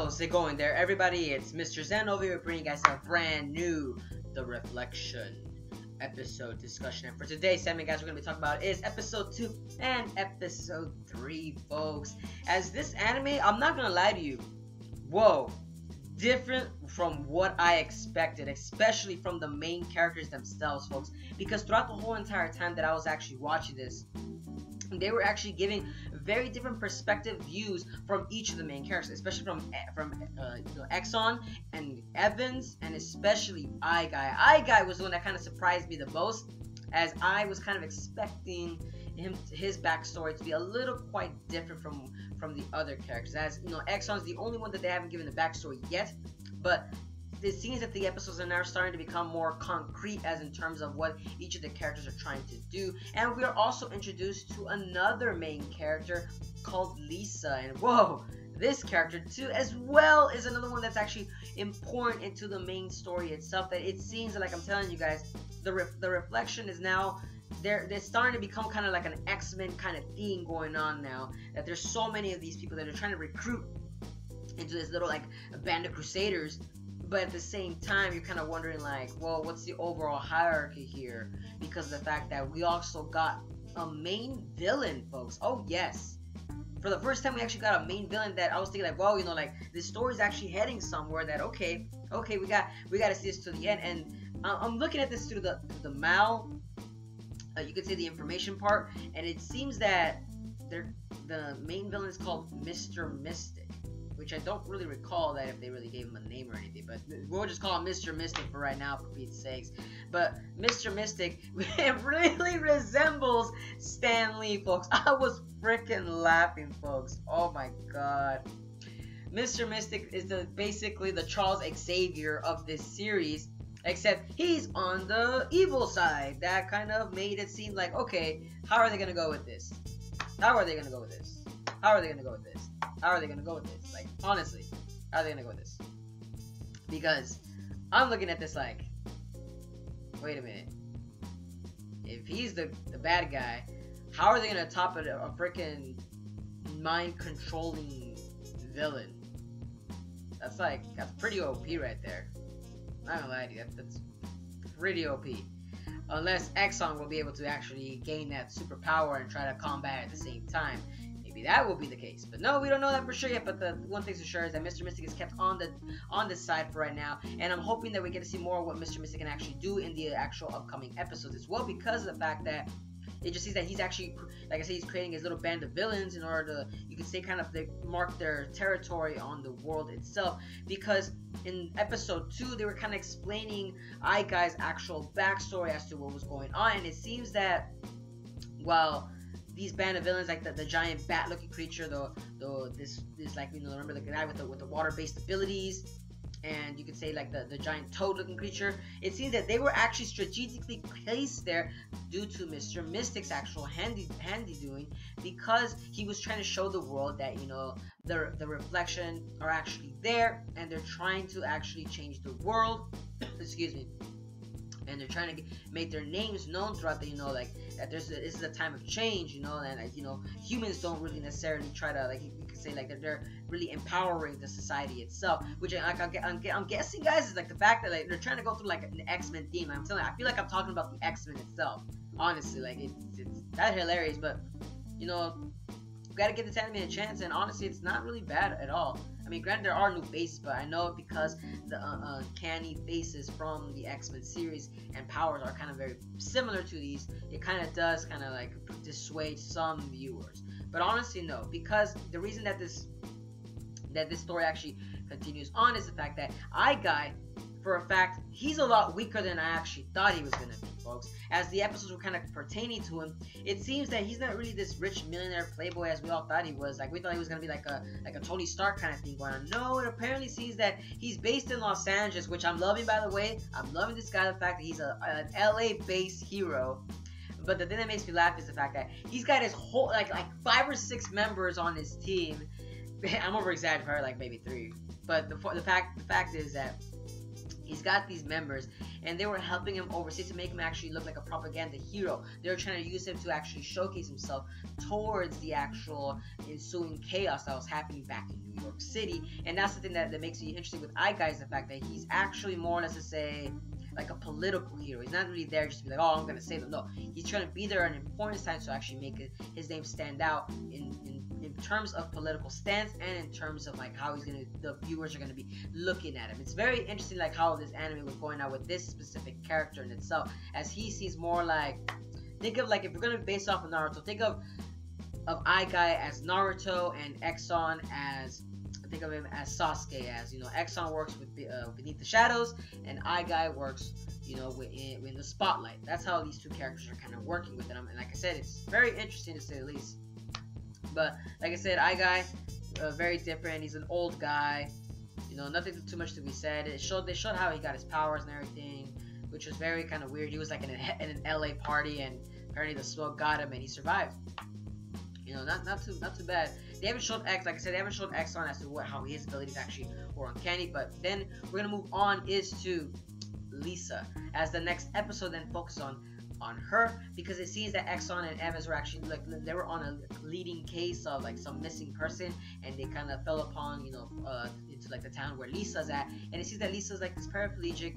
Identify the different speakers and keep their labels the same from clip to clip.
Speaker 1: How's it going there, everybody? It's Mr. Zen over here bringing you guys a brand new The Reflection episode discussion. And for today's segment, guys, we're going to be talking about is episode 2 and episode 3, folks. As this anime, I'm not going to lie to you, whoa, different from what I expected, especially from the main characters themselves, folks. Because throughout the whole entire time that I was actually watching this, they were actually giving very different perspective views from each of the main characters, especially from Exxon and Evans, and especially I Guy was the one that kind of surprised me the most, as I was kind of expecting his backstory to be a little quite different from the other characters. As you know, Exxon's the only one that they haven't given the backstory yet, but it seems that the episodes are now starting to become more concrete as in terms of what each of the characters are trying to do. And we are also introduced to another main character called Lisa, and whoa, this character too as well is another one that's actually important into the main story itself. That it seems like, I'm telling you guys, the reflection is now they're starting to become kind of like an X-Men kind of theme going on now, that there's so many of these people that are trying to recruit into this little like a band of crusaders. But at the same time, you're kind of wondering, like, well, what's the overall hierarchy here? Because of the fact that we also got a main villain, folks. Oh, yes. For the first time, we actually got a main villain that I was thinking, like, well, you know, like, this story's actually heading somewhere that, okay, we got to see this to the end. And I'm looking at this through the Mal, you could say the information part, and it seems that the main villain is called Mr. Mystic, which I don't really recall that if they really gave him a name or anything, but we'll just call him Mr. Mystic for right now, for Pete's sakes. But Mr. Mystic, it really resembles Stan Lee, folks. I was freaking laughing, folks. Oh my god. Mr. Mystic is basically the Charles Xavier of this series, except he's on the evil side. That kind of made it seem like, okay, how are they going to go with this? How are they going to go with this? How are they going to go with this? How are they going to go with this? Like, honestly, how are they going to go with this? Because I'm looking at this like, wait a minute. If he's the bad guy, how are they going to top it a freaking mind-controlling villain? That's pretty OP right there. I'm not gonna lie to you, that's pretty OP. Unless Exxon will be able to actually gain that superpower and try to combat at the same time. Maybe that will be the case, but no, we don't know that for sure yet. But the one thing's for sure is that Mr. Mystic is kept on the side for right now, and I'm hoping that we get to see more of what Mr. Mystic can actually do in the actual upcoming episodes as well, because of the fact that it just seems that he's actually, like I said, he's creating his little band of villains in order to, you could say, kind of mark their territory on the world itself. Because in episode 2, they were kind of explaining Guy's actual backstory as to what was going on, and it seems that, well, these band of villains, like the giant bat-looking creature, this like, you know, remember the guy with the water-based abilities, and you could say like the giant toad-looking creature. It seems that they were actually strategically placed there due to Mr. Mystic's actual handy doing, because he was trying to show the world that, you know, the reflection are actually there, and they're trying to actually change the world. Excuse me. And they're trying to make their names known throughout the, you know, like, that this is a time of change, you know, and, you know, humans don't really necessarily try to, like, you could say, like, they're really empowering the society itself, which, like, I'm guessing, guys, is, like, the fact that, like, they're trying to go through, like, an X-Men theme. I'm telling you, I feel like I'm talking about the X-Men itself, honestly, like, it's that hilarious. But, you know, we gotta give this anime a chance, and honestly, it's not really bad at all. I mean, granted, there are new faces, but I know because the uncanny faces from the X-Men series and powers are kind of very similar to these, it kind of does kind of like dissuade some viewers. But honestly, no, because the reason that this story actually continues on is the fact that Guy, for a fact, he's a lot weaker than I actually thought he was going to be, folks. As the episodes were kind of pertaining to him, it seems that he's not really this rich millionaire playboy as we all thought he was. Like, we thought he was going to be like a Tony Stark kind of thing going on. No, it apparently seems that he's based in Los Angeles, which I'm loving, by the way. I'm loving this guy, the fact that he's an LA-based hero. But the thing that makes me laugh is the fact that he's got his whole, like 5 or 6 members on his team. I'm over exaggerating, probably like maybe 3. But the fact is that he's got these members, and they were helping him overseas to make him actually look like a propaganda hero. They were trying to use him to actually showcase himself towards the actual ensuing chaos that was happening back in New York City. And that's the thing that makes me interesting with Guy, is the fact that he's actually more or less to say like a political hero. He's not really there just to be like, oh, I'm gonna save them. No, he's trying to be there at an important time to actually make his name stand out in terms of political stance, and in terms of like how the viewers are gonna be looking at him. It's very interesting like how this anime was going out with this specific character in itself, as he sees more like, think of like, if you're gonna base off of Naruto, think of Guy as Naruto, and Exxon as, think of him as Sasuke, as, you know, Exxon works with beneath the shadows, and Guy works, you know, in the spotlight. That's how these two characters are kind of working with them. And like I said, it's very interesting to say the least. But like I said, Guy, very different. He's an old guy, you know, nothing too much to be said. They showed how he got his powers and everything, which was very kind of weird. He was like in an LA party, and apparently the smoke got him, and he survived. You know, not too bad. They haven't shown X, like I said, they haven't shown X on as to how his abilities actually were uncanny. But then we're gonna move on is to Lisa, as the next episode then focuses on her, because it seems that Exxon and Evans were actually like, they were on a leading case of like some missing person, and they kind of fell upon, you know, into like the town where Lisa's at, and it seems that Lisa's like this paraplegic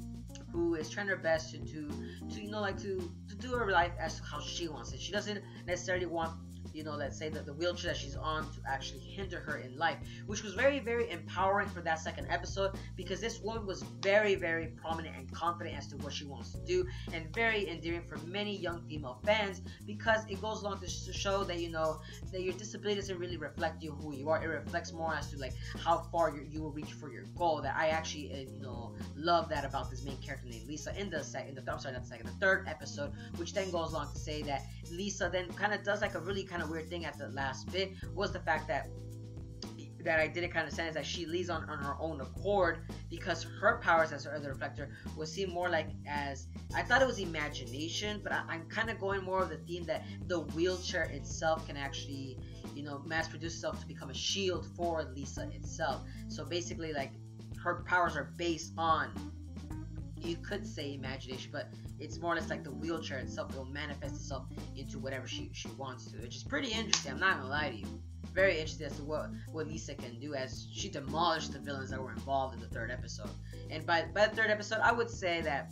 Speaker 1: who is trying her best to you know, like to do her life as how she wants it. She doesn't necessarily want, you know, let's say that the wheelchair that she's on to actually hinder her in life, which was very, very empowering for that second episode, because this woman was very, very prominent and confident as to what she wants to do, and very endearing for many young female fans, because it goes along to show that, you know, that your disability doesn't really reflect you who you are. It reflects more as to like how far you will reach for your goal. That I actually you know, love that about this main character named Lisa in the third episode, which then goes along to say that Lisa then kind of does like a really kind of weird thing at the last bit, was the fact that I didn't kind of sense that she leaves on her own accord, because her powers as her other reflector was seen more like as, I thought it was imagination, but I'm kind of going more of the theme that the wheelchair itself can actually, you know, mass produce itself to become a shield for Lisa itself. So basically like her powers are based on, you could say imagination, but it's more or less like the wheelchair itself will manifest itself into whatever she wants to, which is pretty interesting. I'm not gonna lie to you, very interesting as to what Lisa can do, as she demolished the villains that were involved in the third episode. And by the third episode, I would say that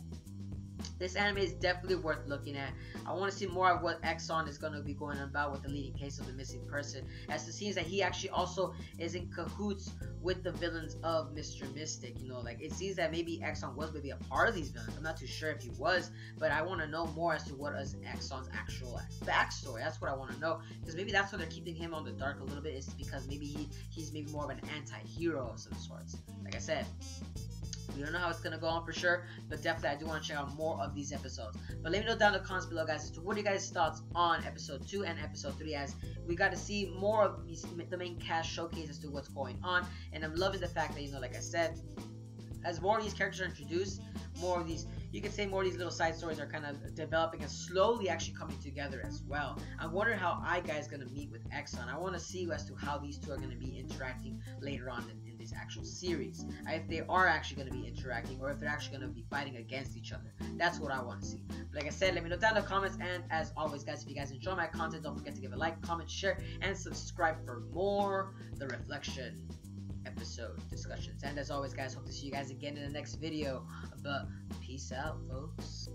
Speaker 1: this anime is definitely worth looking at. I want to see more of what Exxon is going to be going about with the leading case of the missing person, as it seems that he actually also is in cahoots with the villains of Mr. Mystic. You know, like it seems that maybe Exxon was maybe a part of these villains. I'm not too sure if he was, but I want to know more as to what is Exxon's actual backstory. That's what I want to know, because maybe that's why they're keeping him on the dark a little bit, is because maybe he's maybe more of an anti-hero of some sorts. Like I said, we don't know how it's going to go on for sure, but definitely I do want to check out more of these episodes. But let me know down in the comments below, guys, as to what are you guys' thoughts on episode 2 and episode 3, as we got to see more of the main cast showcase as to what's going on. And I'm loving the fact that, you know, like I said, as more of these characters are introduced, more of these, you could say more of these little side stories are kind of developing and slowly actually coming together as well. I'm wondering how Guy is going to meet with Exxon. I want to see as to how these two are going to be interacting later on in this actual series. If they are actually going to be interacting, or if they're actually going to be fighting against each other. That's what I want to see. But like I said, let me know down in the comments, and as always, guys, if you guys enjoy my content, don't forget to give a like, comment, share, and subscribe for more The Reflection episode discussions. And as always, guys, hope to see you guys again in the next video. But peace out, folks.